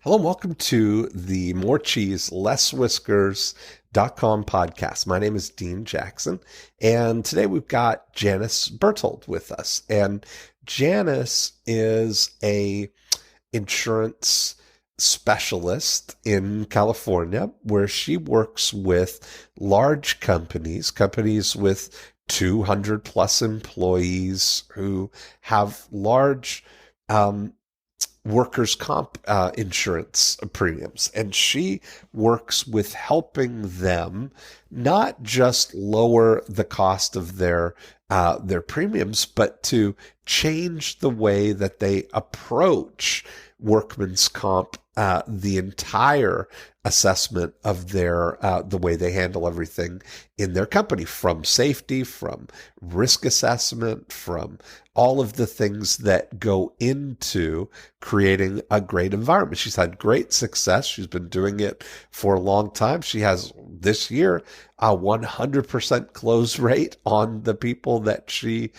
Hello and welcome to the More Cheese, Less Whiskers.com podcast. My name is Dean Jackson, and today we've got Janice Berthold with us. And Janice is a insurance specialist in California where she works with large companies with 200 plus employees who have large workers' comp insurance premiums. And she works with helping them not just lower the cost of their premiums, but to change the way that they approach workman's comp, the entire assessment of the way they handle everything in their company, from safety, from risk assessment, from all of the things that go into creating a great environment. She's had great success. She's been doing it for a long time. She has this year a 100% close rate on the people that she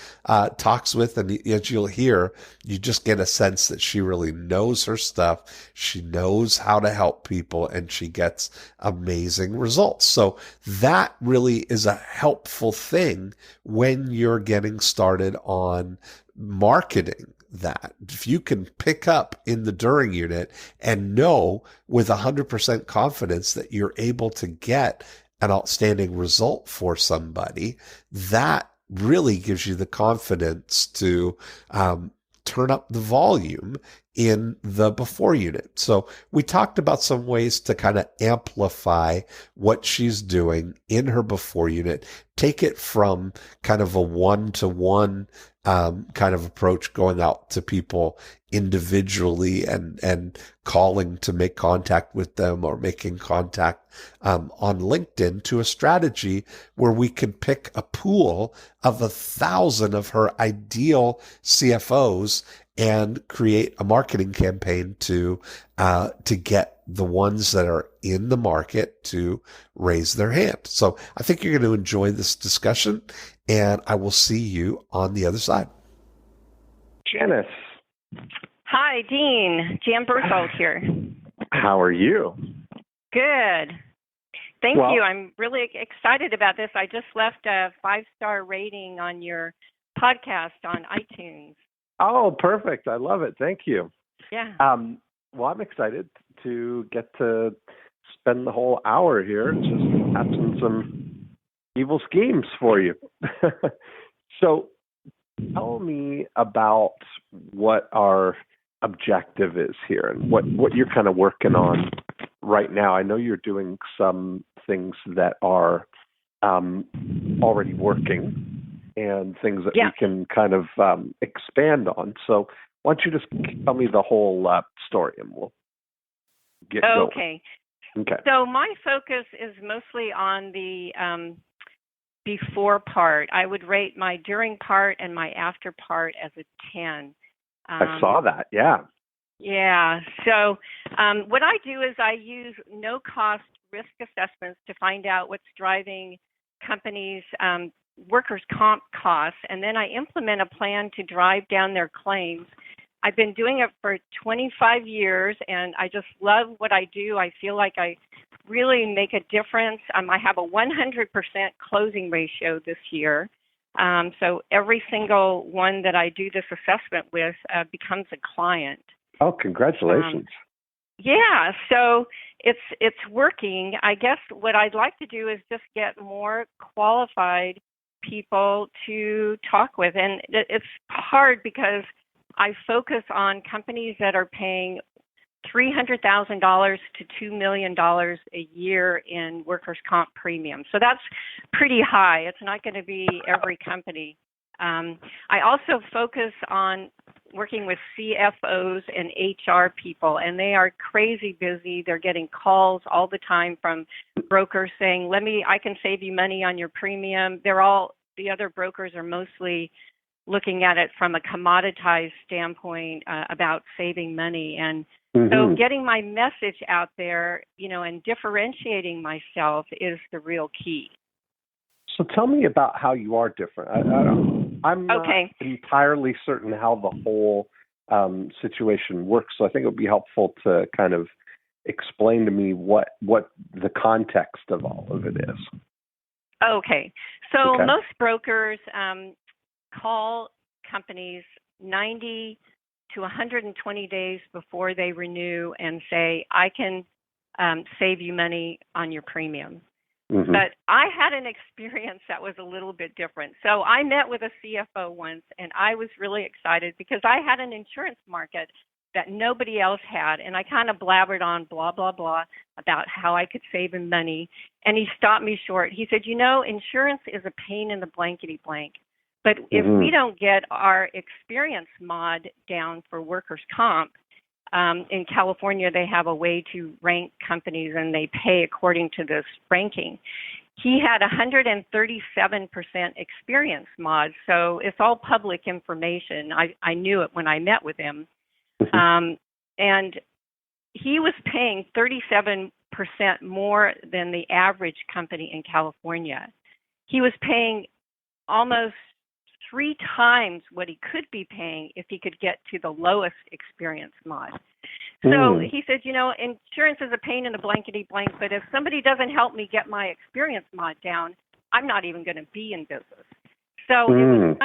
talks with. And as you'll hear, you just get a sense that she really knows her stuff. She knows how to help people, and she gets amazing results. So that really is a helpful thing when you're getting started on marketing that. If you can pick up in the during unit and know with 100% confidence that you're able to get an outstanding result for somebody, that really gives you the confidence to turn up the volume in the before unit. So we talked about some ways to kind of amplify what she's doing in her before unit, take it from kind of a one-to-one kind of approach, going out to people individually and calling to make contact with them, or making contact on LinkedIn, to a strategy where we could pick a pool of 1,000 of her ideal CFOs and create a marketing campaign to get the ones that are in the market to raise their hand. So I think you're going to enjoy this discussion, and I will see you on the other side. Janice. Hi, Dean. Jan Berthold here. How are you? Good. Thank you. I'm really excited about this. I just left a 5-star rating on your podcast on iTunes. Oh, perfect. I love it. Thank you. Yeah. Well, I'm excited to get to spend the whole hour here just hatching some evil schemes for you. So tell me about what our objective is here and what you're kind of working on right now. I know you're doing some things that are already working and things that we can kind of expand on. So why don't you just tell me the whole story, and we'll get going. Okay. So my focus is mostly on the before part. I would rate my during part and my after part as a 10. I saw that, yeah. Yeah. So what I do is I use no-cost risk assessments to find out what's driving companies' workers' comp costs, and then I implement a plan to drive down their claims. I've been doing it for 25 years, and I just love what I do. I feel like I really make a difference. I have a 100% closing ratio this year. So every single one that I do this assessment with becomes a client. Oh, congratulations. Yeah, so it's working. I guess what I'd like to do is just get more qualified people to talk with. And it's hard because I focus on companies that are paying $300,000 to $2 million a year in workers' comp premium. So that's pretty high. It's not going to be every company. I also focus on working with CFOs and HR people, and they are crazy busy. They're getting calls all the time from brokers saying, I can save you money on your premium. The other brokers are mostly looking at it from a commoditized standpoint about saving money. And so getting my message out there, and differentiating myself is the real key. So tell me about how you are different. I'm not entirely certain how the whole situation works. So I think it would be helpful to kind of explain to me what the context of all of it is. Okay. So Okay. most brokers call companies 90 to 120 days before they renew and say, I can save you money on your premium. Mm-hmm. But I had an experience that was a little bit different. So I met with a CFO once, and I was really excited because I had an insurance market that nobody else had, and I kind of blabbered on blah, blah, blah about how I could save him money. And he stopped me short. He said, insurance is a pain in the blankety blank. But if we don't get our experience mod down for workers' comp, in California, they have a way to rank companies, and they pay according to this ranking. He had 137% experience mod, so it's all public information. I knew it when I met with him. And he was paying 37% more than the average company in California. He was paying almost 3 times what he could be paying if he could get to the lowest experience mod. So he said, insurance is a pain in the blankety blank, but if somebody doesn't help me get my experience mod down, I'm not even going to be in business. So it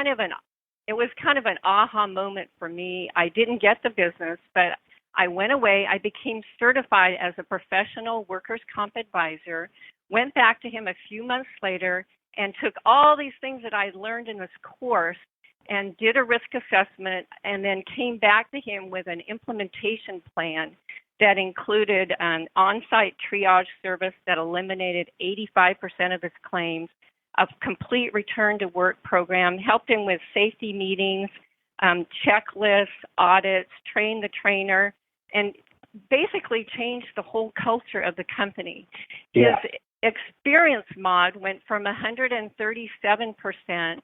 was kind of an aha moment for me. I didn't get the business, but I went away. I became certified as a professional workers' comp advisor, went back to him a few months later, and took all these things that I learned in this course and did a risk assessment, and then came back to him with an implementation plan that included an on-site triage service that eliminated 85% of his claims, a complete return to work program, helped him with safety meetings, checklists, audits, trained the trainer, and basically changed the whole culture of the company. Yeah. His experience mod went from 137%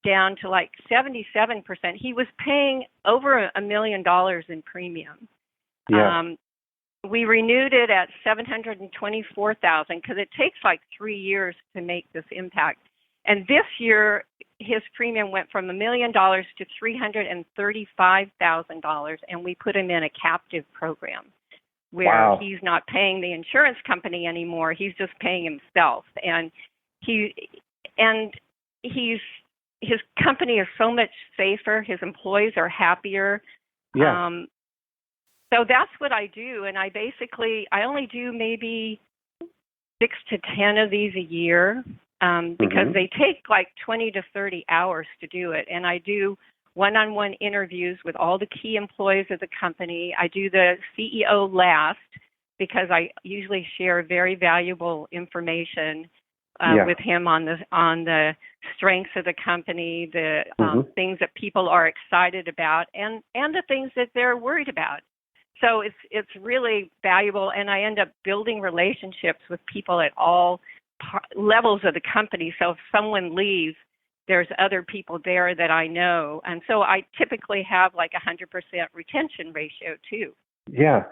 down to like 77%. He was paying over $1 million in premium. Yeah. We renewed it at $724,000 because it takes like 3 years to make this impact. And this year, his premium went from $1 million to $335,000, and we put him in a captive program where he's not paying the insurance company anymore. He's just paying himself, and his company is so much safer. His employees are happier. Yeah. So that's what I do, and I only do maybe 6 to 10 of these a year because they take like 20 to 30 hours to do it, and I do one-on-one interviews with all the key employees of the company. I do the CEO last because I usually share very valuable information with him on the strengths of the company, the things that people are excited about, and the things that they're worried about. So it's really valuable, and I end up building relationships with people at all levels of the company. So if someone leaves, there's other people there that I know, and so I typically have like 100% retention ratio too. Yeah.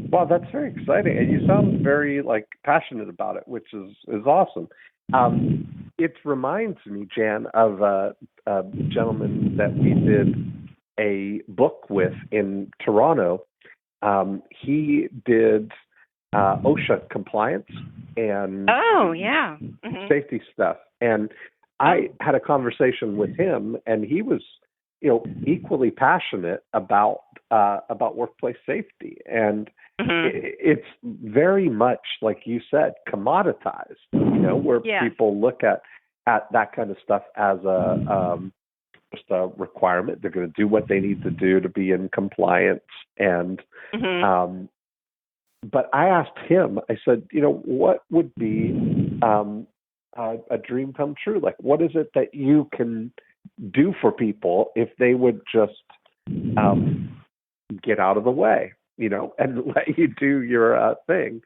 Well, that's very exciting, and you sound very passionate about it, which is awesome. It reminds me, Jan, of a gentleman that we did a book with in Toronto. He did OSHA compliance and safety stuff, and I had a conversation with him, and he was, equally passionate about workplace safety, and it's very much, like you said, commoditized. Where people look at that kind of stuff as just a requirement. They're going to do what they need to do to be in compliance, and but I asked him. I said, what would be a dream come true? Like, what is it that you can do for people if they would just get out of the way, and let you do your thing?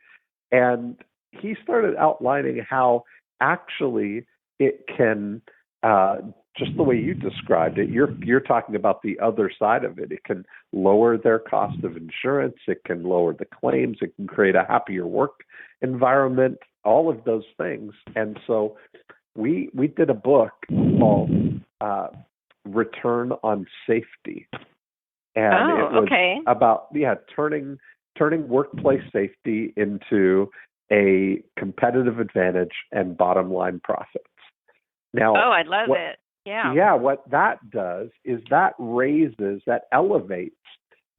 And he started outlining how actually it can, just the way you described it, you're talking about the other side of it. It can lower their cost of insurance. It can lower the claims. It can create a happier work environment, all of those things. And so we did a book called Return on Safety. And it was okay. about turning workplace safety into a competitive advantage and bottom line profits. Now, I love it. Yeah. Yeah, what that does is that elevates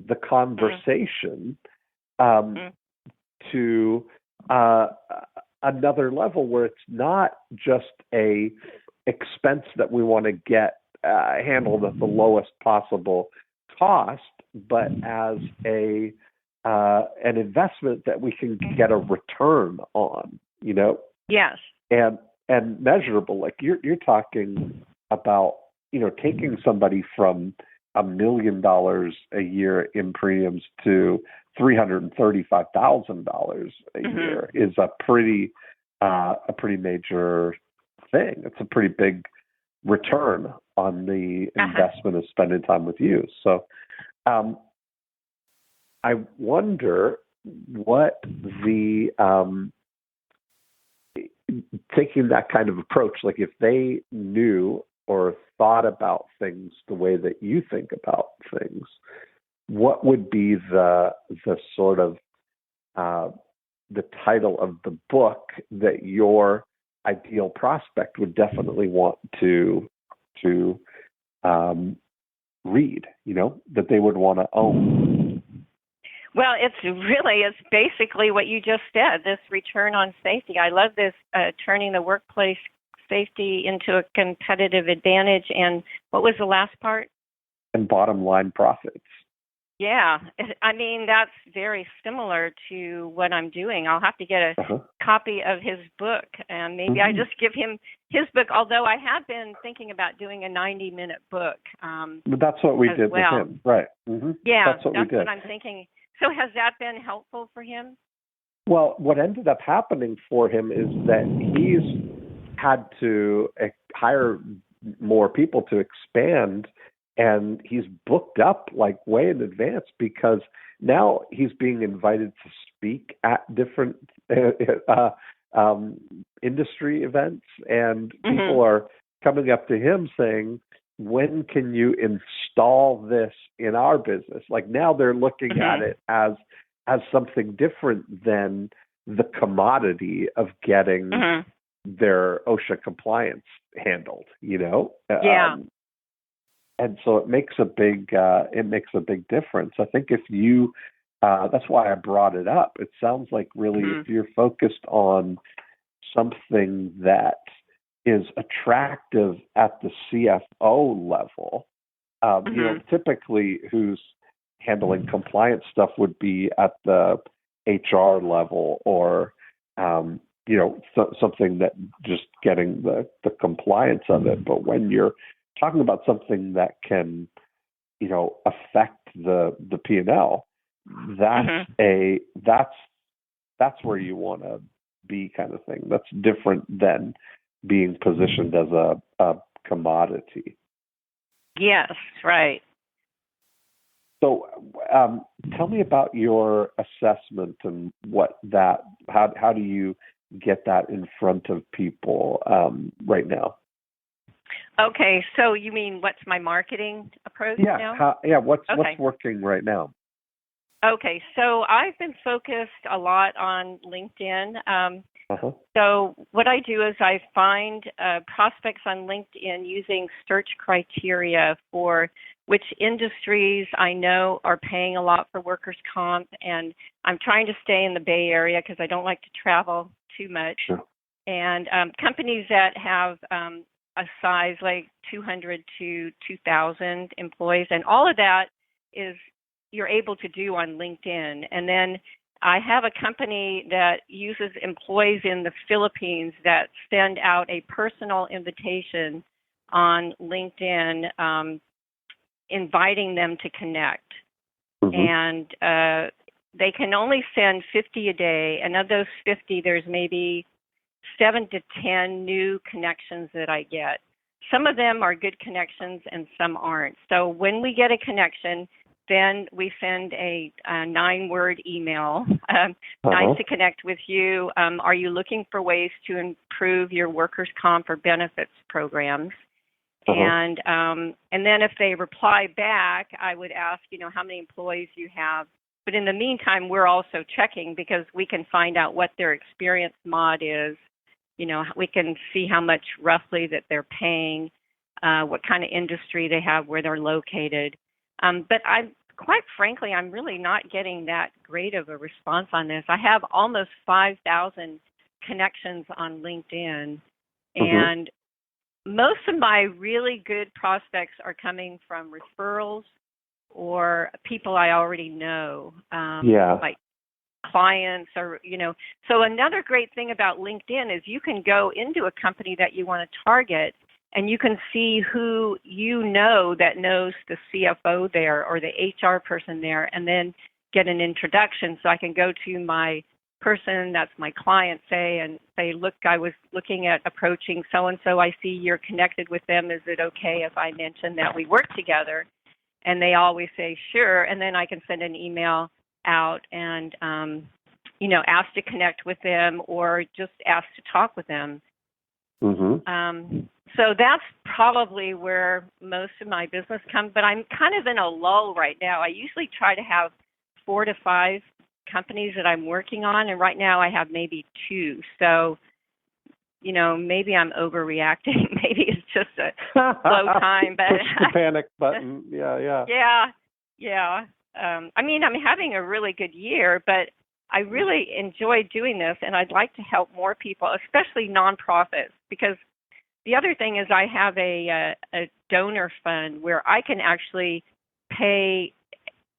the conversation to another level where it's not just a expense that we want to get handled at the lowest possible cost, but as an investment that we can get a return on, Yes. and measurable. Like you're talking about, taking somebody from $1 million a year in premiums to $335,000 a year is a pretty major thing. It's a pretty big return on the investment of spending time with you. So, I wonder what the taking that kind of approach, like if they knew or thought about things the way that you think about things, what would be the sort of the title of the book that your ideal prospect would definitely want to read, that they would want to own? Well, it's basically what you just said, this return on safety. I love this, turning the workplace safety into a competitive advantage. And what was the last part? And bottom line profits. Yeah. I mean, that's very similar to what I'm doing. I'll have to get a copy of his book, and maybe I just give him his book, although I have been thinking about doing a 90-minute book. But that's what we did with him. Right. Mm-hmm. Yeah, that's what we did. What I'm thinking. So has that been helpful for him? Well, what ended up happening for him is that he's had to hire more people to expand, and he's booked up like way in advance because now he's being invited to speak at different industry events, and people are coming up to him saying, when can you install this in our business? Like now they're looking at it as something different than the commodity of getting their OSHA compliance handled, Yeah. And so it makes a big difference. I think if you, that's why I brought it up. It sounds like really if you're focused on something that is attractive at the CFO level, typically who's handling compliance stuff would be at the HR level or, something that just getting the compliance of it. But when you're talking about something that can, affect the P&L, that's where you want to be, kind of thing. That's different than being positioned as a commodity. Yes, right. So tell me about your assessment and how do you get that in front of people right now? Okay, so you mean what's my marketing approach now? What's working right now? Okay, so I've been focused a lot on LinkedIn. So what I do is I find prospects on LinkedIn using search criteria for which industries I know are paying a lot for workers' comp, and I'm trying to stay in the Bay Area because I don't like to travel too much. Sure. And companies that have a size like 200 to 2,000 employees, and all of that is you're able to do on LinkedIn. And then I have a company that uses employees in the Philippines that send out a personal invitation on LinkedIn, inviting them to connect. And they can only send 50 a day. And of those 50, there's maybe 7 to 10 new connections that I get. Some of them are good connections and some aren't. So when we get a connection, then we send a 9-word email. Nice to connect with you. Are you looking for ways to improve your workers' comp or benefits programs? And then if they reply back, I would ask, how many employees you have. But in the meantime, we're also checking because we can find out what their experience mod is. We can see how much roughly that they're paying, what kind of industry they have, where they're located. But quite frankly, I'm really not getting that great of a response on this. I have almost 5,000 connections on LinkedIn, and most of my really good prospects are coming from referrals or people I already know, like clients or, So another great thing about LinkedIn is you can go into a company that you want to target and you can see who that knows the CFO there or the HR person there, and then get an introduction. So I can go to my person that's my client, say, look, I was looking at approaching so-and-so. I see you're connected with them. Is it okay if I mention that we work together? And they always say, sure. And then I can send an email out and, ask to connect with them or just ask to talk with them. So that's probably where most of my business comes, but I'm kind of in a lull right now. I usually try to have 4 to 5 companies that I'm working on, and right now I have maybe 2. So, maybe I'm overreacting. Maybe it's just a slow time. But push the panic button. Yeah. I'm having a really good year, but I really enjoy doing this, and I'd like to help more people, especially nonprofits, because the other thing is I have a donor fund where I can actually pay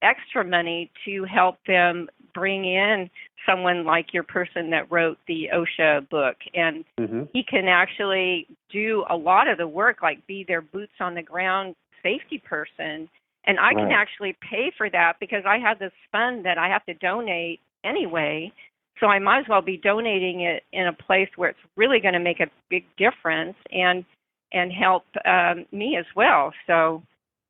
extra money to help them bring in someone like your person that wrote the OSHA book. And he can actually do a lot of the work, like be their boots on the ground safety person. And I can actually pay for that because I have this fund that I have to donate anyway. So I might as well be donating it in a place where it's really going to make a big difference and help me as well. So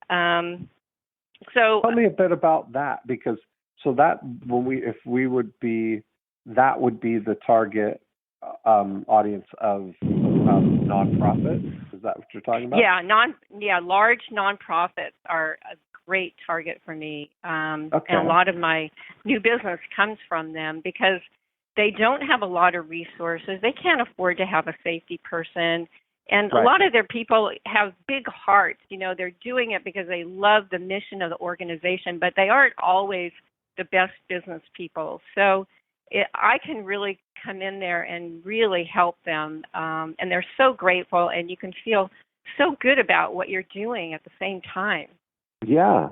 tell me a bit about that, because that would be the target audience of nonprofits. Is that what you're talking about? Large nonprofits are a great target for me. And a lot of my new business comes from them because they don't have a lot of resources. They can't afford to have a safety person. And a lot of their people have big hearts. They're doing it because they love the mission of the organization, but they aren't always the best business people. So I can really come in there and really help them. And they're so grateful, and you can feel so good about what you're doing at the same time. Yeah.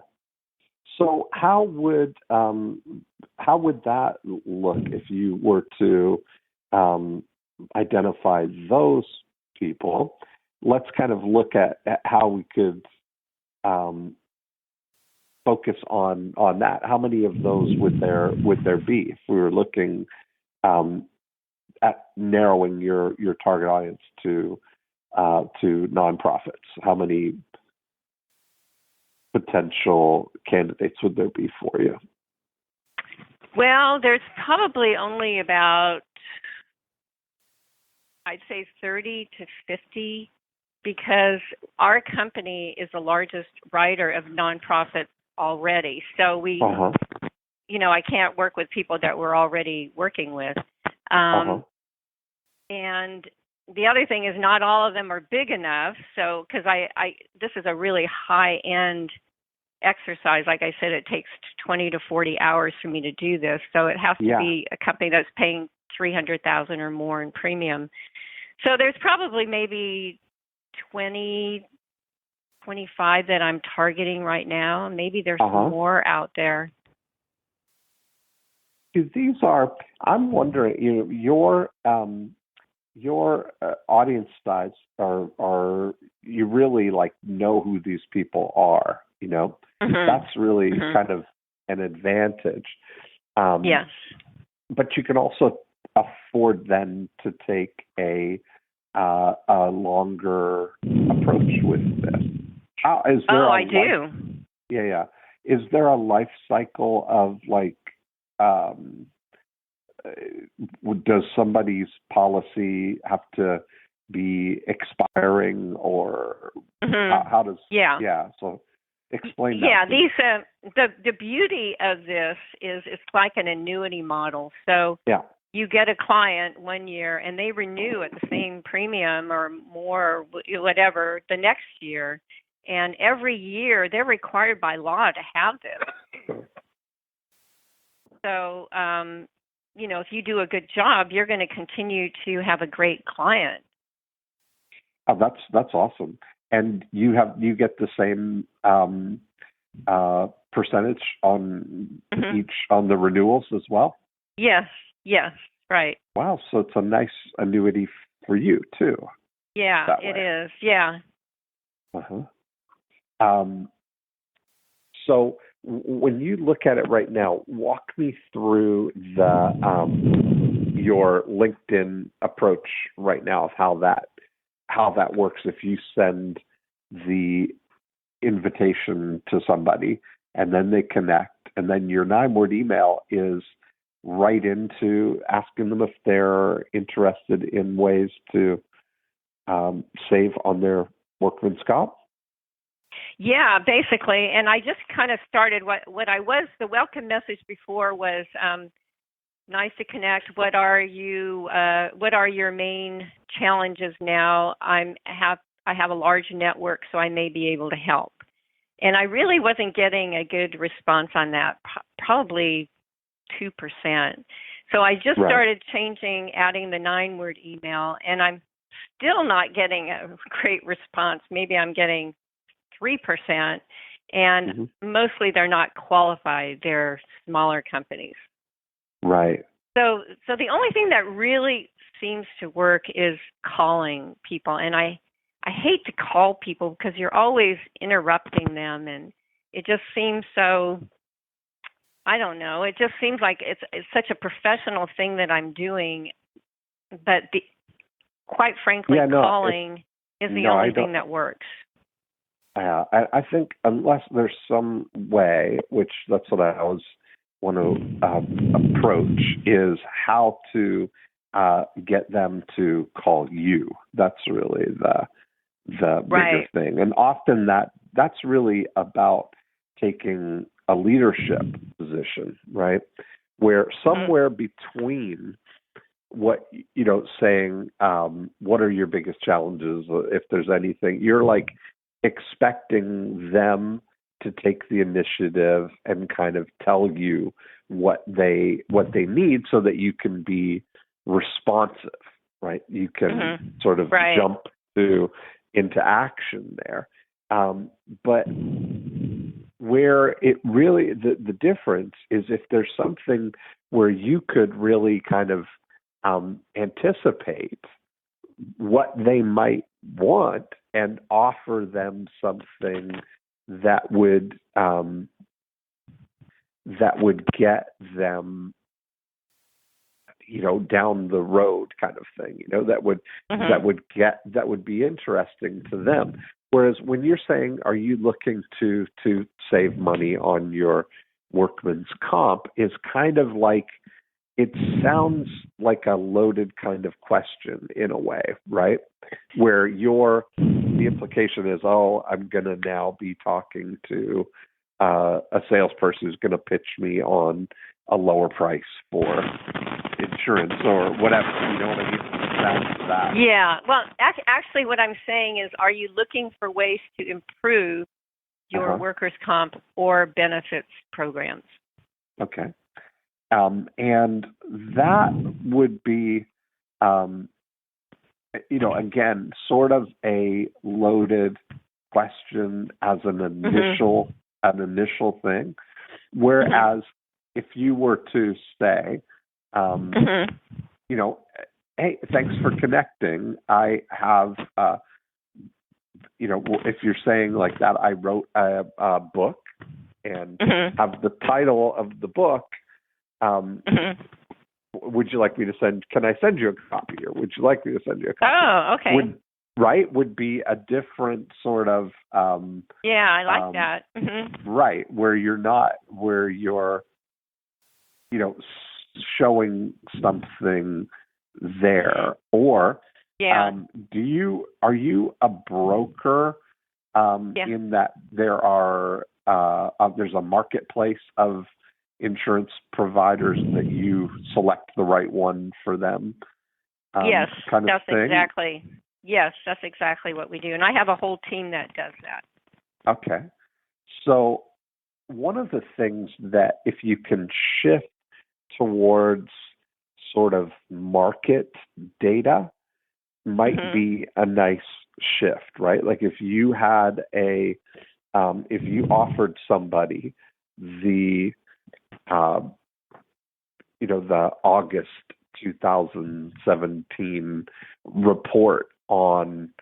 So how would that look if you were to identify those people? Let's kind of look at how we could focus on that. How many of those would there be if we were looking at narrowing your target audience to nonprofits? How many potential candidates would there be for you? Well, there's probably only about, I'd say 30 to 50, because our company is the largest writer of nonprofits already. So we, I can't work with people that we're already working with. And the other thing is not all of them are big enough. So, because this is a really high-end exercise. Like I said, it takes 20 to 40 hours for me to do this. So it has to be a company that's paying $300,000 or more in premium. So there's probably maybe 20, 25 that I'm targeting right now. Maybe there's more out there. These are, I'm wondering, your audience size are you really know who these people are, That's really kind of an advantage. Yes. But you can also afford then to take a longer approach with this. I do. Yeah. Is there a life cycle of does somebody's policy have to be expiring, or how does? Yeah. So explain that. Yeah, the beauty of this is it's like an annuity model. So you get a client 1 year and they renew at the same premium or more, whatever, the next year. And every year they're required by law to have this. So, if you do a good job, you're going to continue to have a great client. Oh, that's awesome. And you get the same percentage on each on the renewals as well? Yes, right. Wow, so it's a nice annuity for you too. Yeah, it is. Yeah. So when you look at it right now, walk me through your LinkedIn approach right now of how that works. If you send the invitation to somebody and then they connect, and then your 9-word email is right into asking them if they're interested in ways to save on their workman's comp. Yeah, basically. And I just kind of started the welcome message before was nice to connect. What are your main challenges now? I have a large network, so I may be able to help. And I really wasn't getting a good response on that, probably 2%. So I just started adding the 9-word email, and I'm still not getting a great response. Maybe I'm getting 3%, and mostly they're not qualified. They're smaller companies. Right. So the only thing that really seems to work is calling people, and I hate to call people because you're always interrupting them, and it just seems so, I don't know, it just seems like it's such a professional thing that I'm doing, but quite frankly, calling is the only thing that works. I think unless there's some way, which that's what I always want to approach, is how to get them to call you. That's really the bigger thing. And often that's really about taking a leadership position, right? Where somewhere between what, saying, what are your biggest challenges, if there's anything, you're like expecting them to take the initiative and kind of tell you what they need so that you can be responsive, right? You can sort of jump into action there. But where it really, the difference is if there's something where you could really kind of anticipate what they might want and offer them something that would get them, down the road kind of thing, that would be interesting to them. Whereas when you're saying, are you looking to save money on your workman's comp, is kind of like, it sounds like a loaded kind of question in a way, right? Where the implication is, I'm going to now be talking to a salesperson who's going to pitch me on a lower price for insurance or whatever. You know what I mean? That's that. Yeah. Well, actually, what I'm saying is, are you looking for ways to improve your workers' comp or benefits programs? Okay. And that would be, again, sort of a loaded question as an initial thing. Whereas if you were to say, hey, thanks for connecting. I have, if you're saying like that, I wrote a book and have the title of the book. Would you like me to can I send you a copy, or would you like me to send you a copy? Oh, okay. Would be a different sort of, I like that. Right. Where you're, showing something there, or Yeah. Are you a broker Yeah. in that there's a marketplace of insurance providers that you select the right one for them? Yes, kind of that's thing? exactly. Yes, that's exactly what we do, and I have a whole team that does that. Okay. So one of the things that if you can shift towards sort of market data might be a nice shift, right? Like if you had if you offered somebody the, the August 2017 report on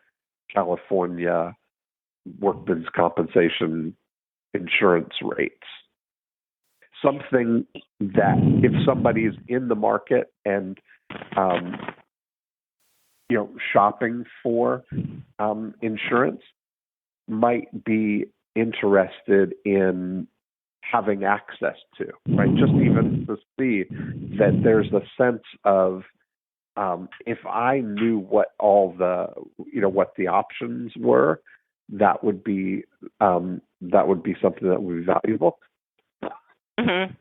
California workmen's compensation insurance rates, something that if somebody's in the market and shopping for insurance might be interested in having access to, right? Just even to see that there's a sense of if I knew what all what the options were, that would be something that would be valuable. Mm-hmm.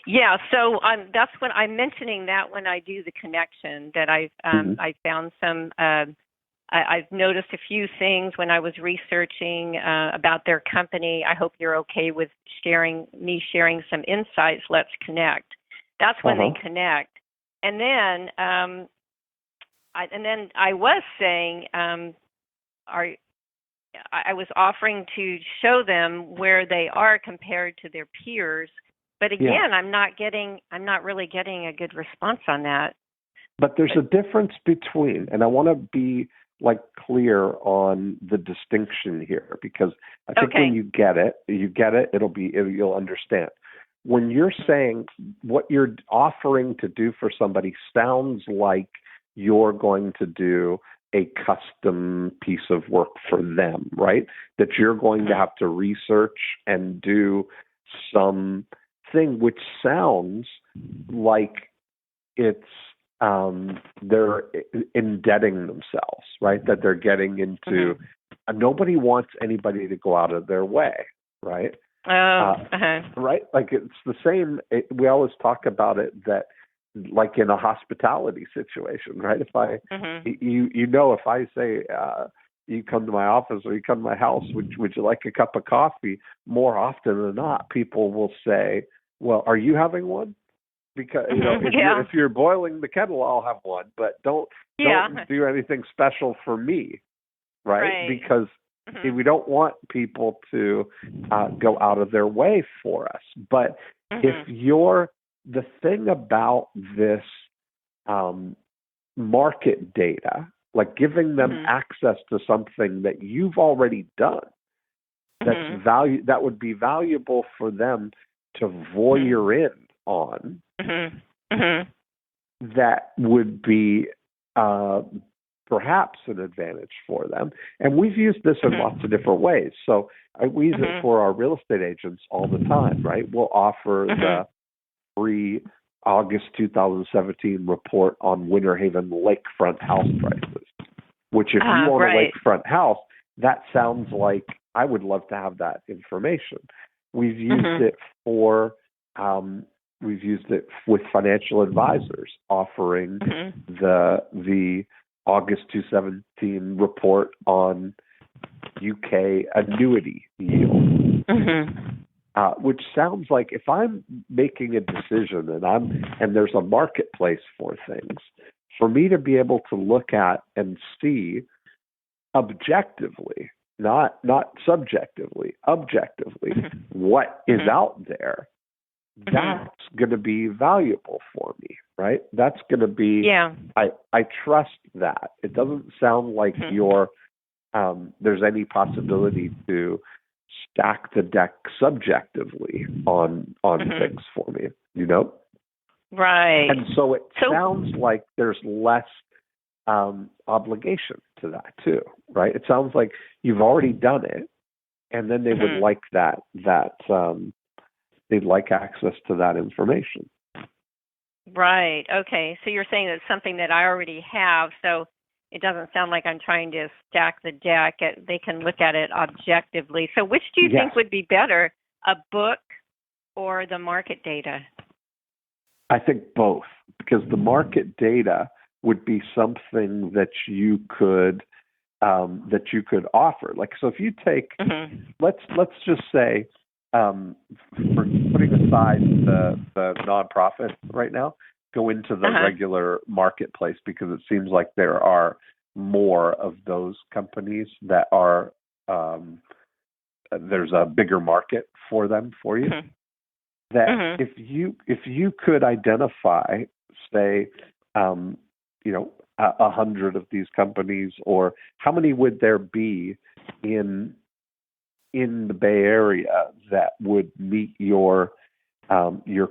Yeah, so that's what I'm mentioning that when I do the connection that I found some. I've noticed a few things when I was researching about their company. I hope you're okay with sharing some insights. Let's connect. That's when they connect, and then I was saying, I was offering to show them where they are compared to their peers. But again, I'm not really getting a good response on that. But there's a difference between, and I want to be clear on the distinction here, because I think when you get it, you'll understand. When you're saying what you're offering to do for somebody sounds like you're going to do a custom piece of work for them, right? That you're going to have to research and do some thing, which sounds like it's they're indebting themselves, right? That they're getting into. Nobody wants anybody to go out of their way, right? Right? Like it's the same. We always talk about it that, like in a hospitality situation, right? If I, if I say, you come to my office or you come to my house, would you like a cup of coffee? More often than not, people will say, well, are you having one? Because if you're boiling the kettle, I'll have one, but don't do anything special for me, right? Because we don't want people to go out of their way for us. But if you're the thing about this market data, like giving them access to something that you've already done, that would be valuable for them to voyeur in on. That would be perhaps an advantage for them. And we've used this in lots of different ways. So we use it for our real estate agents all the time, right? We'll offer the free August 2017 report on Winter Haven lakefront house prices, which if you own a lakefront house, that sounds like I would love to have that information. We've used it for we've used it with financial advisors offering the August 2017 report on UK annuity yield, which sounds like if I'm making a decision and there's a marketplace for things, for me to be able to look at and see objectively, not subjectively, objectively, what is out there, that's going to be valuable for me, right? That's going to be, I trust that. It doesn't sound like there's any possibility to stack the deck subjectively on things for me, Right. And so it sounds like there's less obligation to that too, right? It sounds like you've already done it, and then they would like that they'd like access to that information. Right. Okay. So you're saying it's something that I already have. So it doesn't sound like I'm trying to stack the deck. They can look at it objectively. So which do you think would be better, a book or the market data? I think both, because the market data would be something that you could offer. Like, so if you take, let's just say, for putting aside the nonprofit right now, go into the regular marketplace, because it seems like there are more of those companies that are there's a bigger market for them for you. That if you could identify, say, 100 of these companies, or how many would there be in the Bay Area that would meet your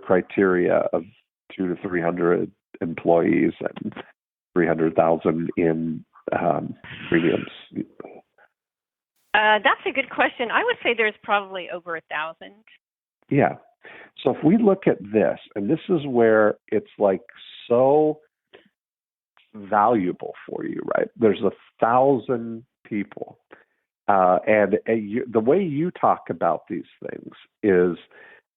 criteria of 200 to 300 employees and 300,000 in premiums? That's a good question. I would say there's probably over 1,000. Yeah. So if we look at this, and this is where it's like so valuable for you, right? There's 1,000 people. The way you talk about these things is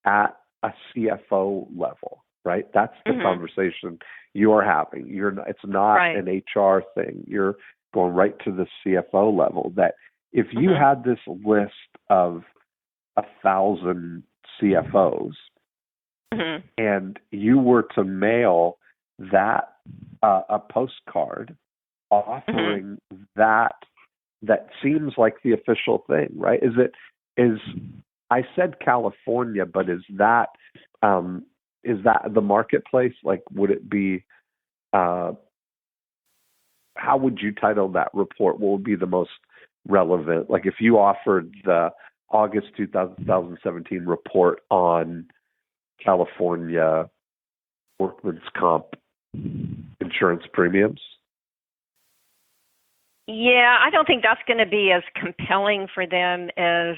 at a CFO level, right? That's the conversation you are having. It's not an HR thing. You're going right to the CFO level. That if you had this list of 1,000 CFOs and you were to mail that a postcard offering that seems like the official thing, right? I said California, but is that the marketplace? Like, would it be, how would you title that report? What would be the most relevant? Like, if you offered the August 2017 report on California workman's comp insurance premiums? Yeah, I don't think that's going to be as compelling for them as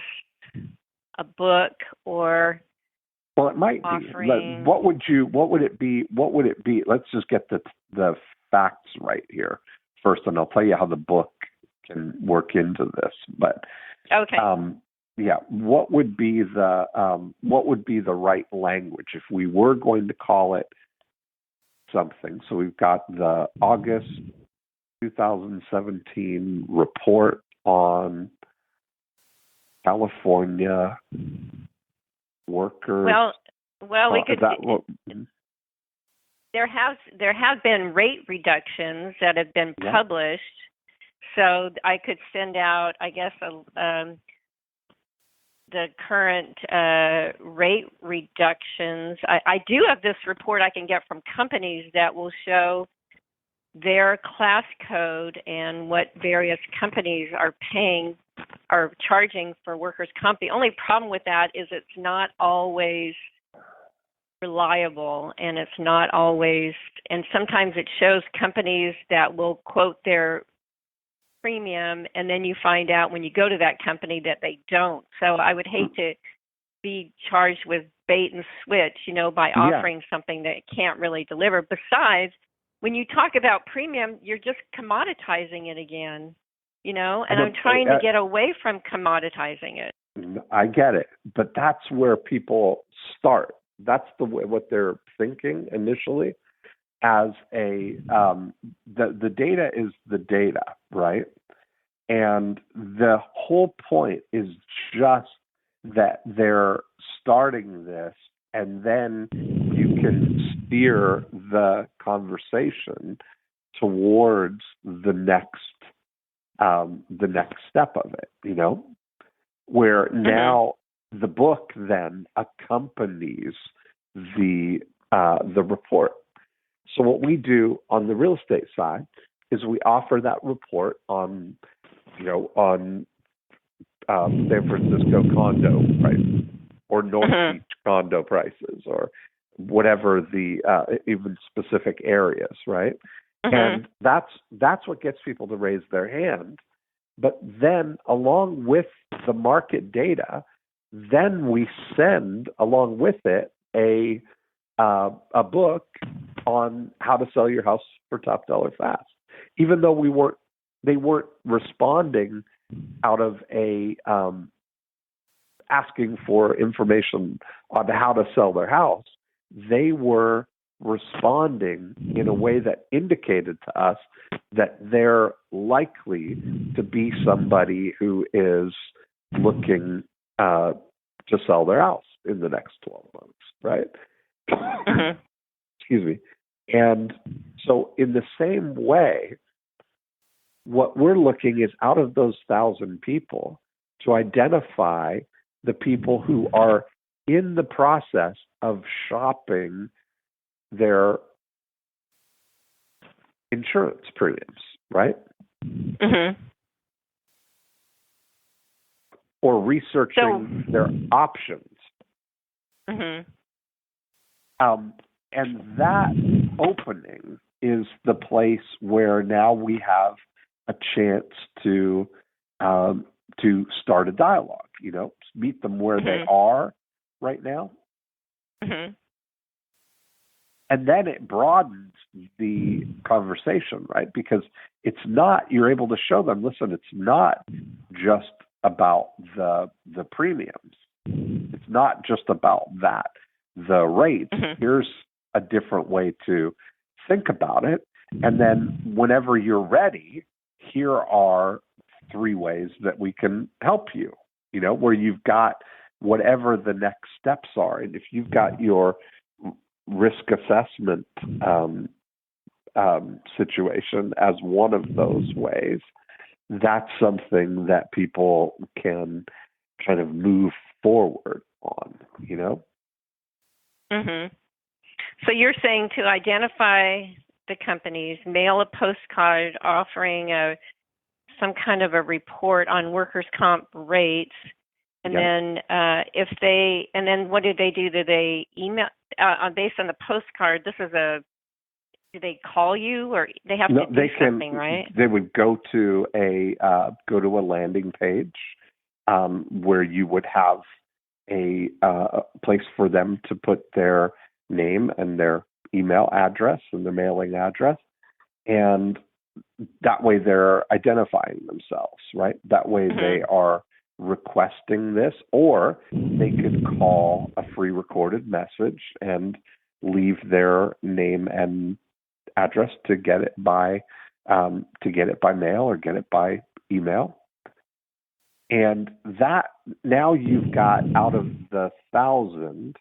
a book or. Well, it might offering. Be. What would it be? What would it be? Let's just get the facts right here first, and I'll tell you how the book can work into this. But okay. What would be the right language if we were going to call it something? So we've got the August 2017 report on California workers. Well, we could. There have been rate reductions that have been published, so I could send out, I guess, the current rate reductions. I do have this report I can get from companies that will show their class code and what various companies are charging for workers' comp. The only problem with that is it's not always reliable, and it's not always, and sometimes it shows companies that will quote their premium, and then you find out when you go to that company that they don't. So I would hate to be charged with bait and switch, by offering something that it can't really deliver. Besides, when you talk about premium, you're just commoditizing it again, and I'm trying to get away from commoditizing it. I get it, but that's where people start. That's what they're thinking initially, as the data is the data, right? And the whole point is just that they're starting this, and then you can steer the conversation towards the next step of it, where now the book then accompanies the report. So what we do on the real estate side is we offer that report on San Francisco condo prices or North Beach condo prices or whatever the even specific areas, right? And that's what gets people to raise their hand. But then along with the market data, then we send along with it a book on how to sell your house for top dollar fast. even though they weren't responding out of a asking for information on how to sell their house. They were responding in a way that indicated to us that they're likely to be somebody who is looking to sell their house in the next 12 months, right? Mm-hmm. Excuse me. And so in the same way, what we're looking is out of those 1,000 people to identify the people who are in the process of shopping their insurance premiums, right? Mm-hmm. Or researching their options. Mm-hmm. And that opening is the place where now we have a chance to start a dialogue. Meet them where mm-hmm. they are right now, mm-hmm. and then it broadens the conversation, right? Because it's not, you're able to show them, listen, it's not just about the premiums. It's not just about that. The rates, mm-hmm. here's a different way to think about it. And then whenever you're ready, here are 3 ways that we can help you, where you've got whatever the next steps are. And if you've got your risk assessment situation as one of those ways, that's something that people can kind of move forward on, Mm-hmm. So you're saying to identify the companies, mail a postcard offering some kind of a report on workers' comp rates, and then and then what do they do? Do they email based on the postcard? Do they call you, or they have to do something, right? They would go to a landing page where you would have a place for them to put their name and their email address and their mailing address, and that way they're identifying themselves, right? That way mm-hmm. they are requesting this, or they could call a free recorded message and leave their name and address to get it by mail or get it by email. And that, now you've got, out of the 1,000,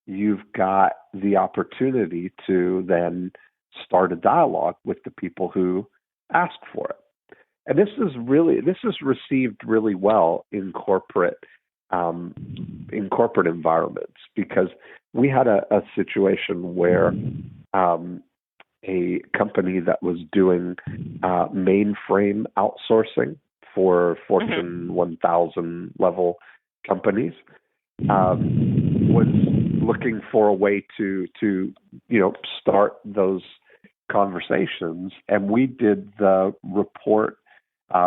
you've got the opportunity to then start a dialogue with the people who ask for it. And this is received really well in corporate environments, because we had a situation where a company that was doing mainframe outsourcing for Fortune mm-hmm. 1000 level companies was looking for a way to start those conversations. And we did the report,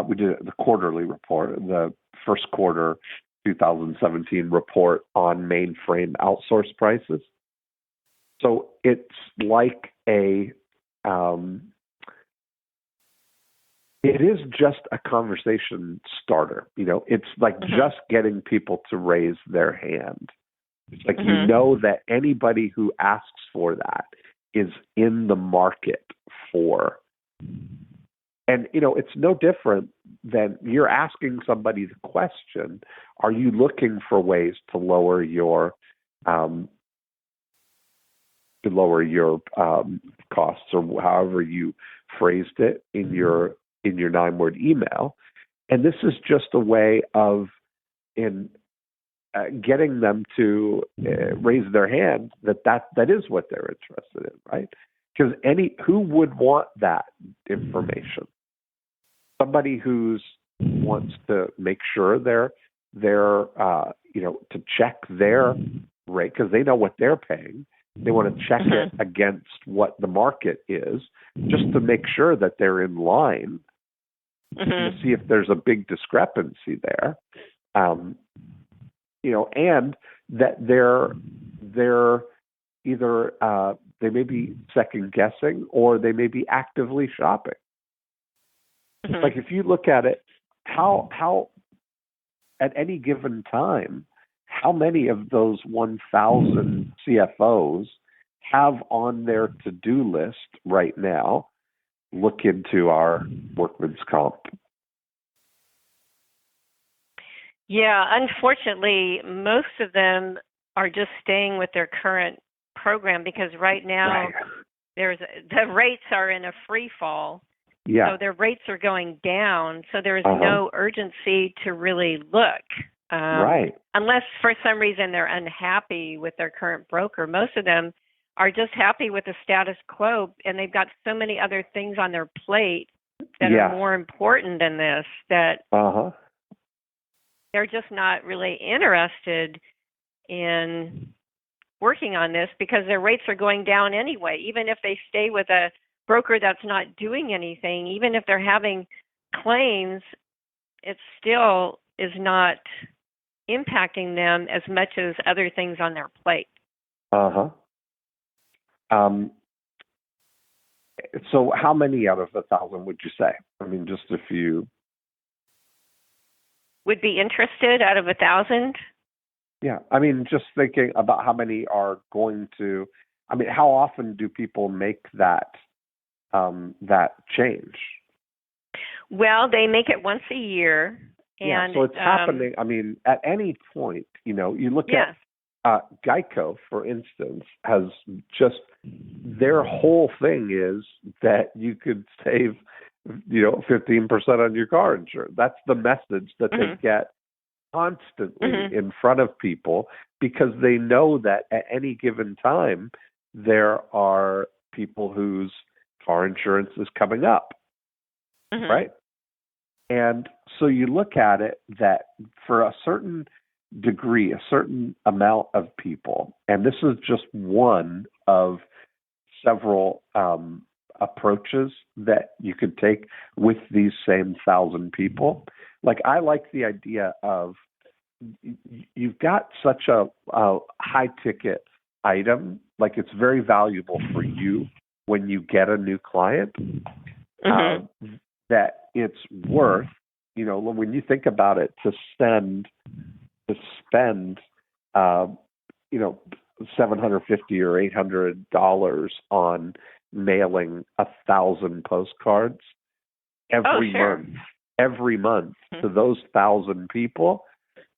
we did the quarterly report, the first quarter 2017 report on mainframe outsource prices. So it's like it is just a conversation starter. It's like mm-hmm. just getting people to raise their hand. It's like, mm-hmm. that anybody who asks for that is in the market for. And, it's no different than you're asking somebody the question, are you looking for ways to lower your costs, or however you phrased it in your 9-word email? And this is just a way of getting them to raise their hand that is what they're interested in, right? Because who would want that information? Somebody who wants to make sure they're to check their rate, because they know what they're paying. They want to check mm-hmm. it against what the market is, just to make sure that they're in line, mm-hmm. to see if there's a big discrepancy there. And that they're either they may be second guessing, or they may be actively shopping. Mhm. Like if you look at it, how at any given time, how many of those 1,000 CFOs have on their to-do list right now, look into our workman's comp? Yeah, unfortunately, most of them are just staying with their current program because right now Right. the rates are in a free fall. Yeah. So their rates are going down. So there is Uh-huh. no urgency to really look. Right. Unless for some reason they're unhappy with their current broker. Most of them are just happy with the status quo, and they've got so many other things on their plate that Yeah. are more important than this that Uh-huh. they're just not really interested in working on this because their rates are going down anyway. Even if they stay with a broker that's not doing anything, even if they're having claims, it still is not impacting them as much as other things on their plate. Uh-huh. So how many out of 1,000 would you say? I mean, just a few. Would be interested out of 1,000? Yeah. I mean, just thinking about how many are going to, I mean, how often do people make that change? Well, they make it once a year. Yeah, And so it's happening. I mean, at any point, you look yes. at Geico, for instance, has just their whole thing is that you could save, 15% on your car insurance. That's the message that they get constantly in front of people because they know that at any given time there are people whose car insurance is coming up, right? And so you look at it that for a certain degree, a certain amount of people, and this is just one of several approaches that you could take with these same 1,000 people. Like I like the idea of you've got such a high ticket item, like it's very valuable for you when you get a new client. That it's worth, when you think about it, to spend, $750 or $800 on mailing 1,000 postcards every month to those 1,000 people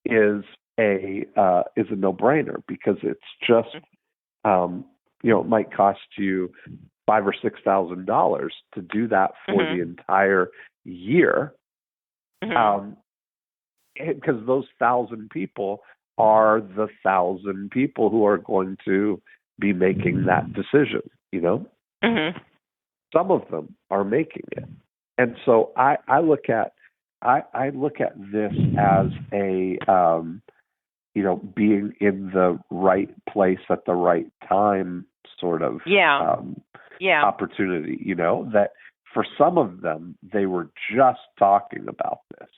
is a no-brainer because it's just, it might cost you $5,000 or $6,000 to do that for the entire year, because those 1,000 people are the 1,000 people who are going to be making that decision. Some of them are making it, and so I look at this as a being in the right place at the right time sort of opportunity, that for some of them, they were just talking about this.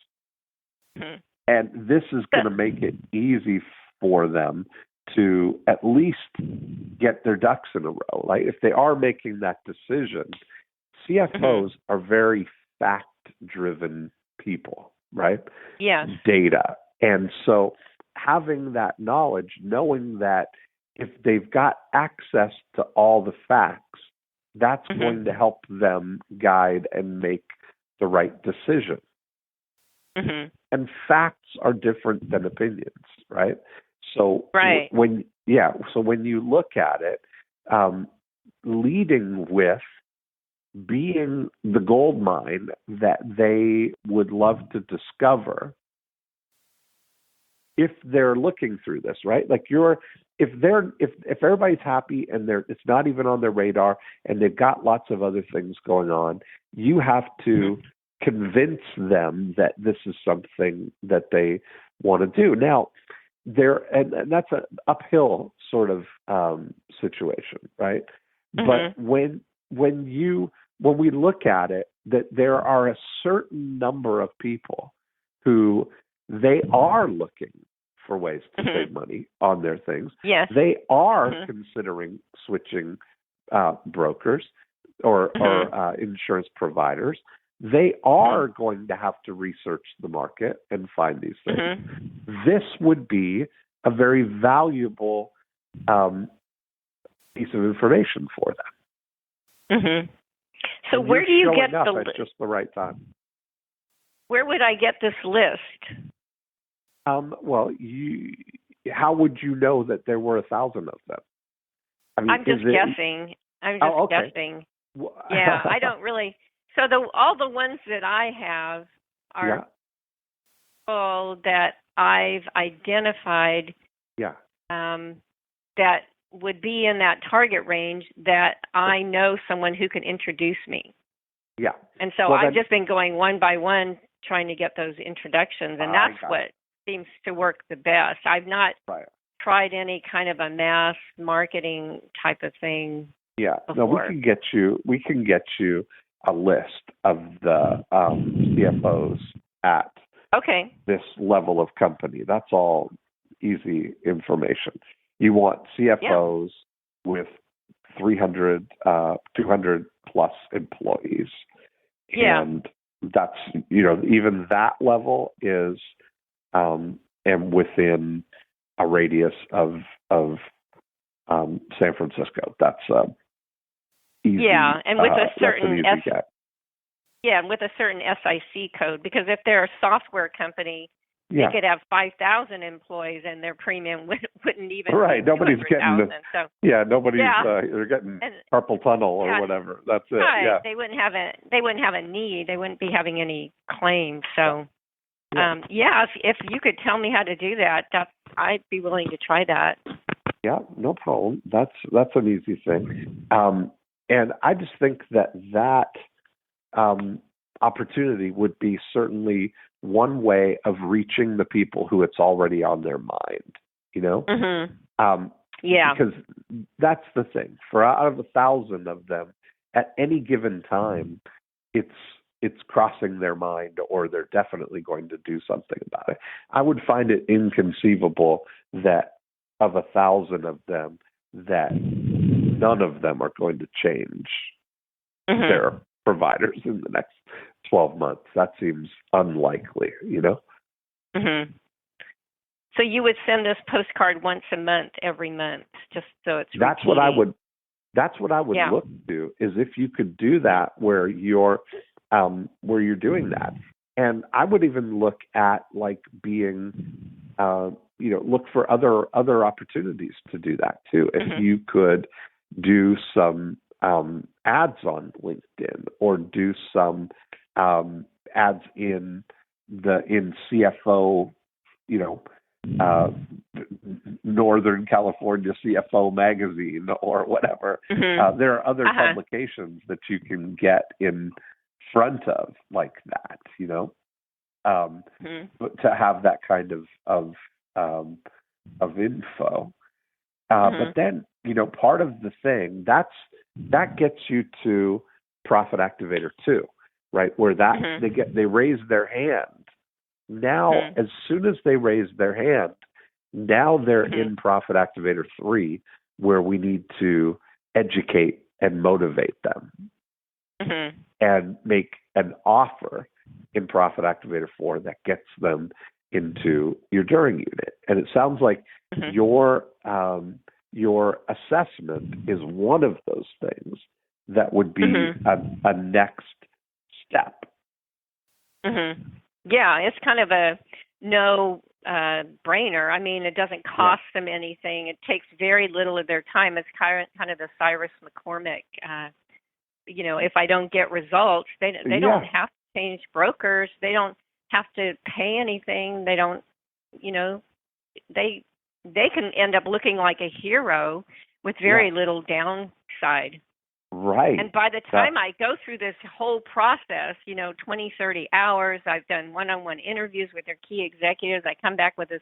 And this is going to make it easy for them to at least get their ducks in a row. Like if they are making that decision, CFOs are very fact-driven people, right? Yes. Data. And so having that knowledge, knowing that if they've got access to all the facts, that's going to help them guide and make the right decision. And facts are different than opinions, right? So when you look at it, leading with being the gold mine that they would love to discover if they're looking through this, right? Like if everybody's happy and it's not even on their radar and they've got lots of other things going on, you have to convince them that this is something that they want to do. Now, and that's an uphill sort of situation, right? But when we look at it, that there are a certain number of people who they are looking for ways to save money on their things. Yes. They are considering switching brokers or insurance providers. they are going to have to research the market and find these things. Mm-hmm. This would be a very valuable piece of information for them. Mm-hmm. So And where do you get up the at just the right time? Where would I get this list? Well, how would you know that there were 1,000 of them? I mean, I'm just guessing. I'm just guessing. Yeah, I don't really. So all the ones that I have are people that I've identified. Yeah. That would be in that target range that I know someone who can introduce me. Yeah. And so I've just been going one by one trying to get those introductions, and that's what seems to work the best. I've not tried any kind of a mass marketing type of thing. Yeah. Before. No, we can get you a list of the CFOs at this level of company. That's all easy information. You want CFOs with 300, 200 plus employees. Yeah. And that's, even that level is, and within a radius of San Francisco. That's easy. Yeah, and with a certain and with a certain SIC code, because if they're a software company, they could have 5,000 employees and their premium wouldn't even be nobody's getting so they're getting carpal tunnel or whatever. That's it. Right. Yeah. They wouldn't have a need. They wouldn't be having any claims. So if you could tell me how to do that, I'd be willing to try that. Yeah, no problem. That's an easy thing. And I just think that opportunity would be certainly one way of reaching the people who it's already on their mind, Mm-hmm. Because that's the thing. For out of 1,000 of them, at any given time, it's crossing their mind, or they're definitely going to do something about it. I would find it inconceivable that of 1,000 of them, that none of them are going to change their providers in the next 12 months. That seems unlikely, Mm-hmm. So you would send this postcard once a month, every month, just so it's That's repeating. That's what I would look to, is if you could do that where you're doing that. And I would even look at being, look for other opportunities to do that too. If you could do some ads on LinkedIn, or do some ads in CFO, Northern California CFO magazine or whatever. There are other publications that you can get in front of like that, but to have that kind of info. But then, part of the thing that gets you to Profit Activator 2, right? Where they raise their hand. Now, as soon as they raise their hand, now they're in Profit Activator 3, where we need to educate and motivate them and make an offer in Profit Activator 4 that gets them into your During unit. And it sounds like your assessment is one of those things that would be a next step. Yeah, it's kind of a no-brainer. I mean, it doesn't cost them anything. It takes very little of their time. It's kind of the Cyrus McCormick. If I don't get results, they don't have to change brokers. They don't have to pay anything. They don't, they can end up looking like a hero with very little downside. Right. And by the time I go through this whole process, 20, 30 hours, I've done one-on-one interviews with their key executives. I come back with this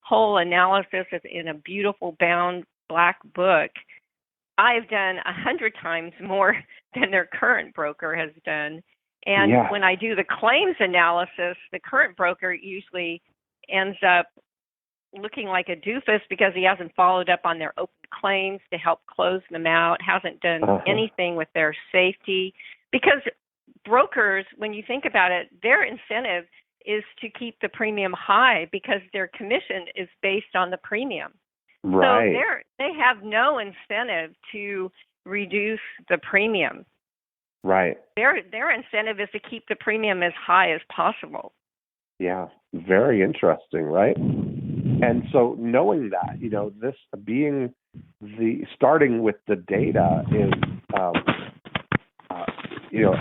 whole analysis in a beautiful bound black book. I've done 100 times more than their current broker has done. And when I do the claims analysis, the current broker usually ends up looking like a doofus because he hasn't followed up on their open claims to help close them out, hasn't done anything with their safety. Because brokers, when you think about it, their incentive is to keep the premium high because their commission is based on the premium. Right. So they have no incentive to reduce the premium. Right. Their incentive is to keep the premium as high as possible. Yeah. Very interesting, right? And so knowing that, this being starting with the data is,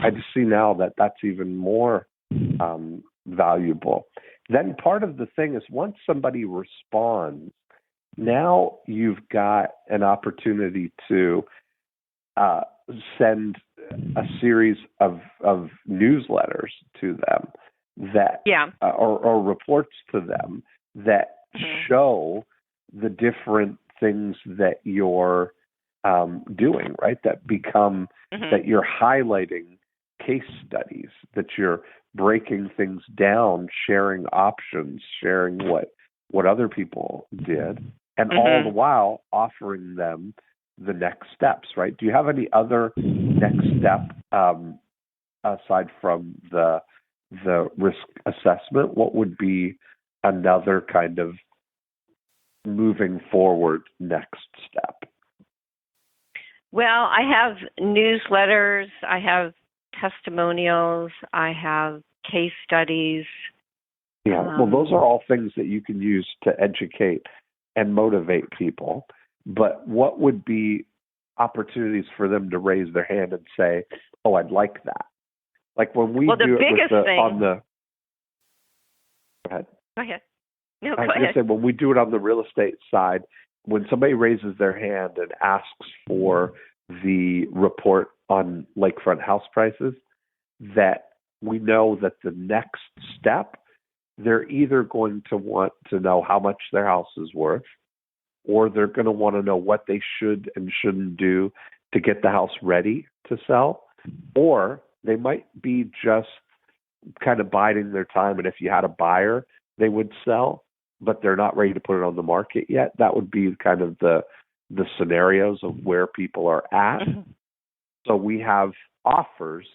I just see now that that's even more valuable. Then part of the thing is once somebody responds, now you've got an opportunity to send a series of newsletters to them that, or reports to them that show the different things that you're doing, right? That become that you're highlighting case studies, that you're breaking things down, sharing options, sharing what other people did, and all the while offering them the next steps, right? Do you have any other next step aside from the risk assessment? What would be another kind of moving forward next step? Well, I have newsletters, I have testimonials, I have case studies. Yeah, well, those are all things that you can use to educate and motivate people. But what would be opportunities for them to raise their hand and say, "Oh, I'd like that"? Like when we do it on the. Go ahead. Go ahead. No, I was going to say when we do it on the real estate side, when somebody raises their hand and asks for the report on lakefront house prices, that we know that the next step, they're either going to want to know how much their house is worth, or they're going to want to know what they should and shouldn't do to get the house ready to sell, or they might be just kind of biding their time. And if you had a buyer, they would sell, but they're not ready to put it on the market yet. That would be kind of the scenarios of where people are at. So we have offers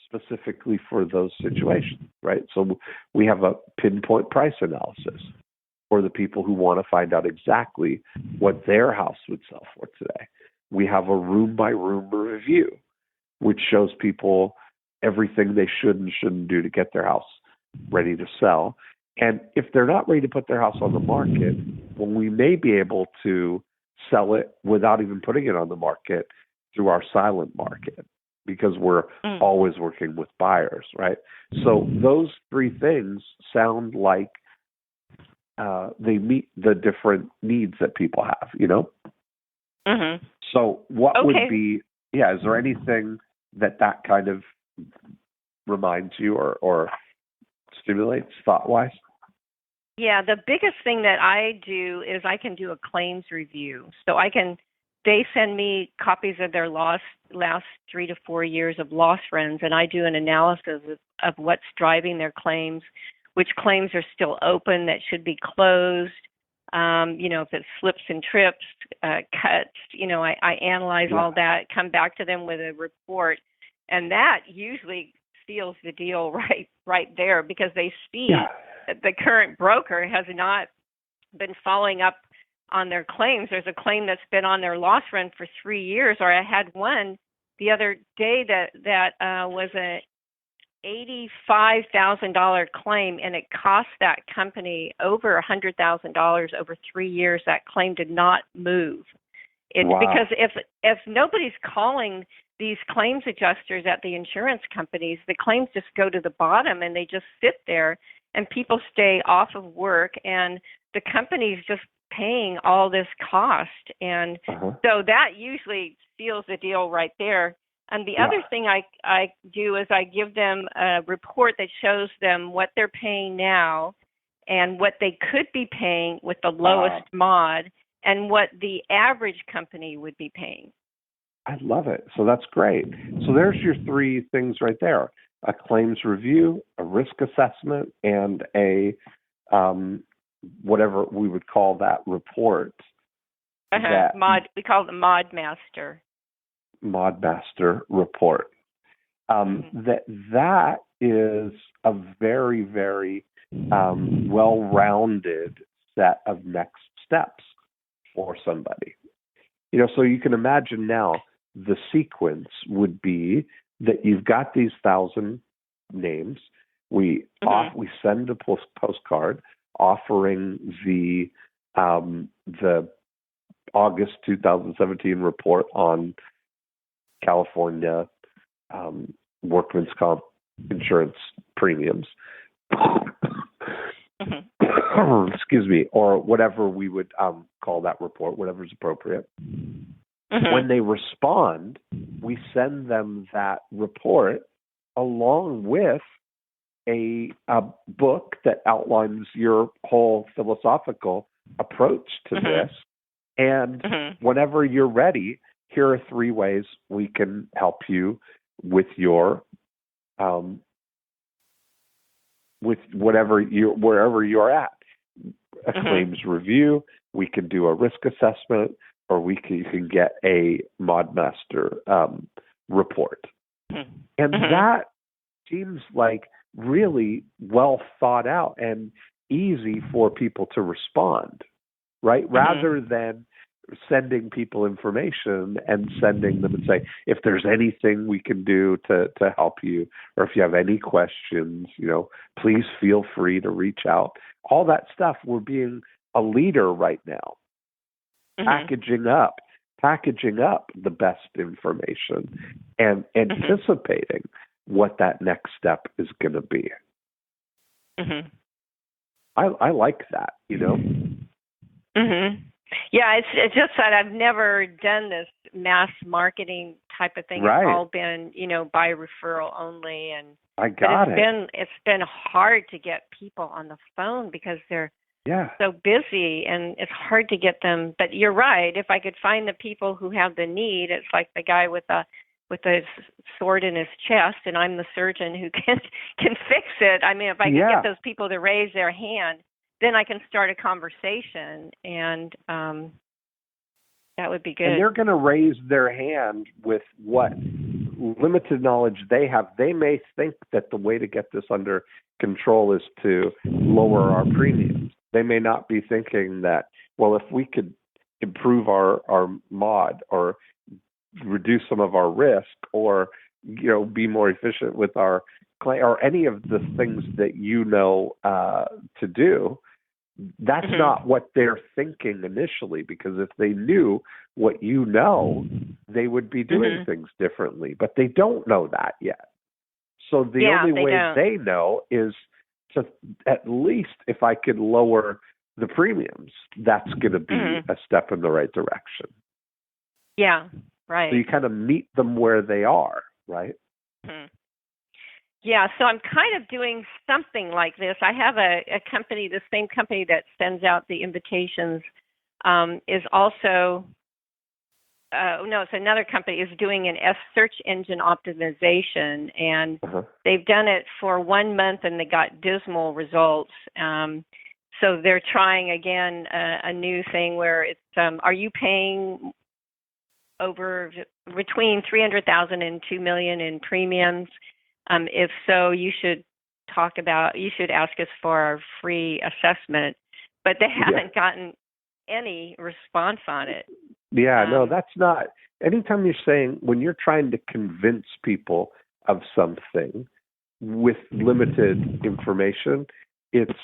specifically for those situations, right? So we have a pinpoint price analysis for the people who want to find out exactly what their house would sell for today. We have a room-by-room review, which shows people everything they should and shouldn't do to get their house ready to sell. And if they're not ready to put their house on the market, well, we may be able to sell it without even putting it on the market through our silent market, because we're always working with buyers, right? So those three things sound like they meet the different needs that people have, So what would be, is there anything that kind of reminds you or stimulates thought-wise? Yeah, the biggest thing that I do is I can do a claims review. So they send me copies of their last 3 to 4 years of loss runs, and I do an analysis of what's driving their claims, which claims are still open that should be closed. If it slips and trips, cuts, I analyze all that, come back to them with a report, and that usually seals the deal right there, because they see that the current broker has not been following up on their claims. There's a claim that's been on their loss run for 3 years, or I had one the other day that was a $85,000 claim, and it cost that company over $100,000 over 3 years. That claim did not move. Because if nobody's calling these claims adjusters at the insurance companies, the claims just go to the bottom and they just sit there, and people stay off of work, and the company's just paying all this cost. And so that usually seals the deal right there. And the other thing I do is I give them a report that shows them what they're paying now and what they could be paying with the lowest mod and what the average company would be paying. I love it. So that's great. So there's your three things right there: a claims review, a risk assessment, and a whatever we would call that report. We call it the Mod Master. Mod Master report. that is a very, very well-rounded set of next steps for somebody. So you can imagine now the sequence would be that you've got these 1,000 names. We send a postcard offering the August 2017 report on California workman's comp insurance premiums. Excuse me, or whatever we would call that report, whatever's appropriate. When they respond, we send them that report along with a book that outlines your whole philosophical approach to this. And whenever you're ready, here are 3 ways we can help you with your with wherever you're at. A claims review, we can do a risk assessment, or you can get a ModMaster report. And that seems like really well thought out and easy for people to respond, right? Rather than sending people information and sending them and say, if there's anything we can do to help you, or if you have any questions, please feel free to reach out. All that stuff, we're being a leader right now, packaging up the best information and anticipating what that next step is going to be. I like that, Yeah, it's just that I've never done this mass marketing type of thing. Right. It's all been, by referral only, and it's been hard to get people on the phone because they're so busy, and it's hard to get them. But you're right. If I could find the people who have the need, it's like the guy with a sword in his chest, and I'm the surgeon who can fix it. I mean, if I could get those people to raise their hand, then I can start a conversation, and that would be good. And they're going to raise their hand with what limited knowledge they have. They may think that the way to get this under control is to lower our premiums. They may not be thinking that, well, if we could improve our mod or reduce some of our risk, or be more efficient with our claim, or any of the things that to do. That's not what they're thinking initially, because if they knew what they would be doing things differently. But they don't know that yet. So the only way they know is to, at least if I could lower the premiums, that's going to be a step in the right direction. Yeah, right. So you kind of meet them where they are, right? Yeah, so I'm kind of doing something like this. I have a company, the same company that sends out the invitations is also, it's another company, is doing an search engine optimization, and they've done it for 1 month and they got dismal results. So they're trying again a new thing where it's, are you paying over between $300,000 and $2 million in premiums? If so, you should ask us for our free assessment. But they haven't gotten any response on it. Yeah, no, that's not. Anytime when you're trying to convince people of something with limited information, it's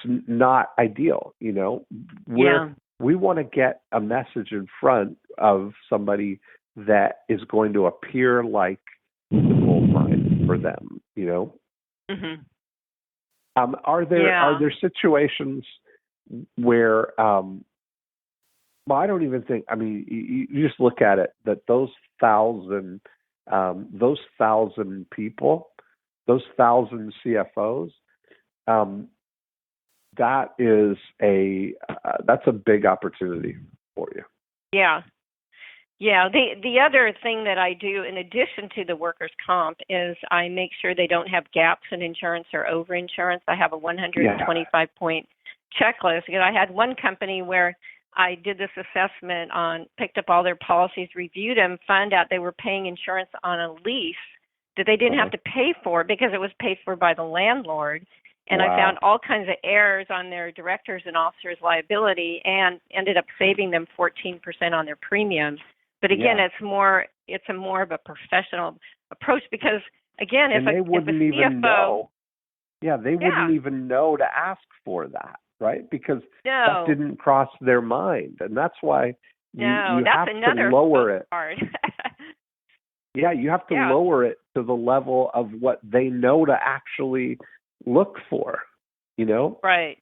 not ideal. We want to get a message in front of somebody that is going to appear like the gold mine for them, Are there situations where, I don't even think, you just look at it, that those 1,000 people, those 1,000 CFOs, that's a big opportunity for you. Yeah. Yeah, the other thing that I do in addition to the workers' comp is I make sure they don't have gaps in insurance or overinsurance. I have a 125-point checklist. I had one company where I did this assessment picked up all their policies, reviewed them, found out they were paying insurance on a lease that they didn't have to pay for because it was paid for by the landlord. And Wow. I found all kinds of errors on their directors and officers liability and ended up saving them 14% on their premiums. But again, Yeah. it's a more of a professional approach because again, if they a wouldn't CFO, even know. Yeah, they wouldn't even know to ask for that, right? Because that didn't cross their mind. And that's why you have to lower it. Yeah, you have to lower it to the level of what they know to actually look for, you know? Right.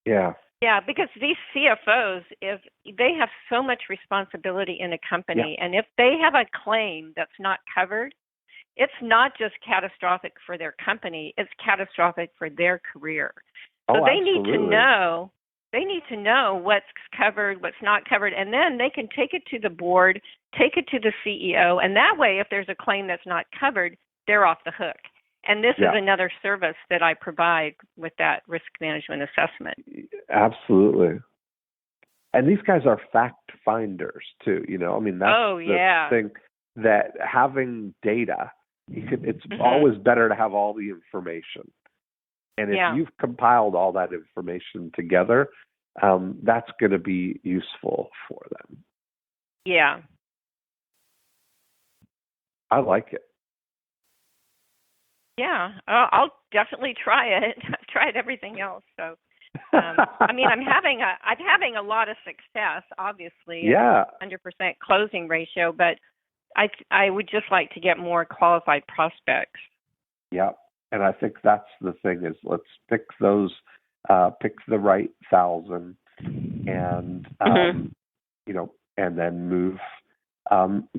Yeah. Yeah, because these CFOs, if they have so much responsibility in a company, and if they have a claim that's not covered, it's not just catastrophic for their company, it's catastrophic for their career. So they need to know what's covered, what's not covered, and then they can take it to the board, take it to the CEO, and that way if there's a claim that's not covered, they're off the hook. And this is another service that I provide with that risk management assessment. Absolutely. And these guys are fact finders too, you know. I mean, that's the thing, that having data, it's always better to have all the information. And if you've compiled all that information together, that's going to be useful for them. Yeah. I like it. Yeah, I'll definitely try it. I've tried everything else, so I mean, I'm having a lot of success. Obviously, 100% closing ratio, but I would just like to get more qualified prospects. Yeah, and I think that's the thing is let's pick those, pick the right 1,000, and you know, and then move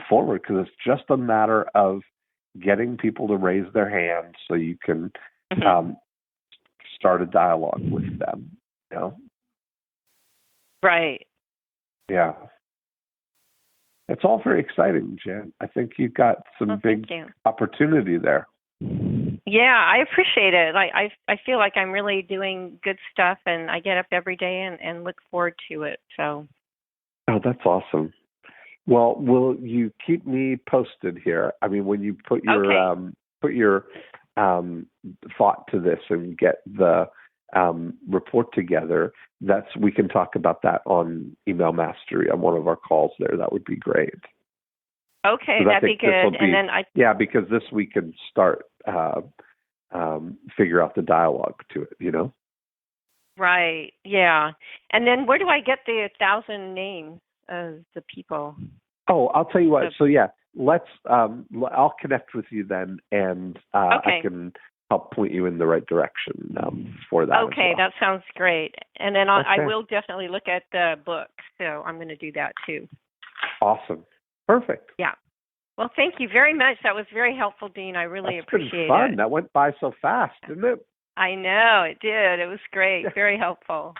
forward because it's just a matter of getting people to raise their hands so you can start a dialogue with them, you know? Right. Yeah. It's all very exciting, Jan. I think you've got some big opportunity there. Yeah, I appreciate it. I feel like I'm really doing good stuff, and I get up every day and look forward to it. So. Oh, that's awesome. Well, will you keep me posted here? I mean, when you put your thought to this and get the report together, we can talk about that on Email Mastery on one of our calls there. That would be great. Okay, that'd be good. And then because this we can start figure out the dialogue to it. You know. Right. Yeah. And then where do I get the 1,000 names of the people? Oh, I'll tell you what. So let's. I'll connect with you then, and I can help point you in the right direction for that. Okay, that sounds great. And then I will definitely look at the book. So I'm going to do that too. Awesome. Perfect. Yeah. Well, thank you very much. That was very helpful, Dean. I really appreciate it. Fun. That went by so fast, didn't it? I know it did. It was great. Very helpful.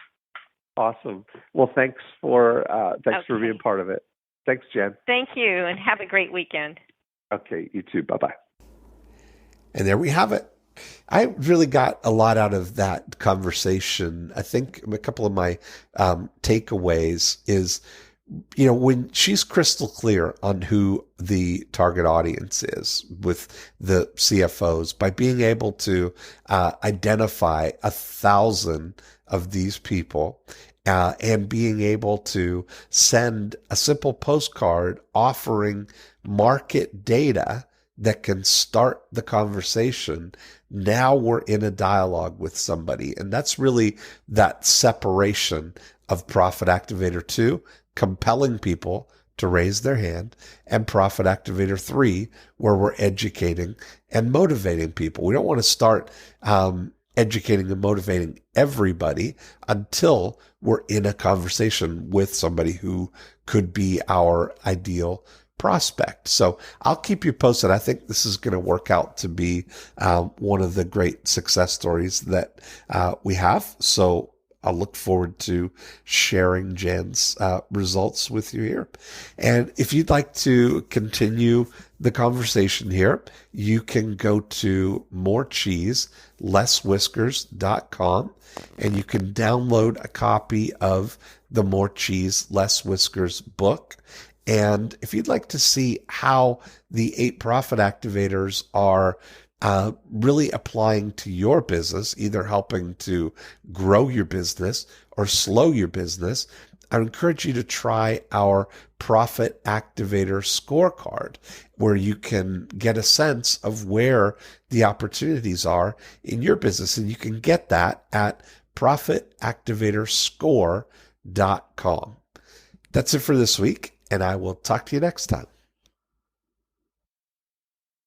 Awesome. Well, thanks for being part of it. Thanks, Jen. Thank you, and have a great weekend. Okay, you too. Bye-bye. And there we have it. I really got a lot out of that conversation. I think a couple of my takeaways is, you know, when she's crystal clear on who the target audience is with the CFOs, by being able to identify 1,000 of these people and being able to send a simple postcard offering market data that can start the conversation. Now we're in a dialogue with somebody. And that's really that separation of Profit Activator 2, compelling people to raise their hand, and Profit Activator 3, where we're educating and motivating people. We don't want to start educating and motivating everybody until we're in a conversation with somebody who could be our ideal prospect. So I'll keep you posted. I think this is going to work out to be one of the great success stories that we have. So I'll look forward to sharing Jan's results with you here. And if you'd like to continue the conversation here, you can go to morecheeselesswhiskers.com and you can download a copy of the More Cheese, Less Whiskers book. And if you'd like to see how the 8 profit activators are really applying to your business, either helping to grow your business or slow your business, I encourage you to try our Profit Activator Scorecard, where you can get a sense of where the opportunities are in your business. And you can get that at profitactivatorscore.com. That's it for this week, and I will talk to you next time.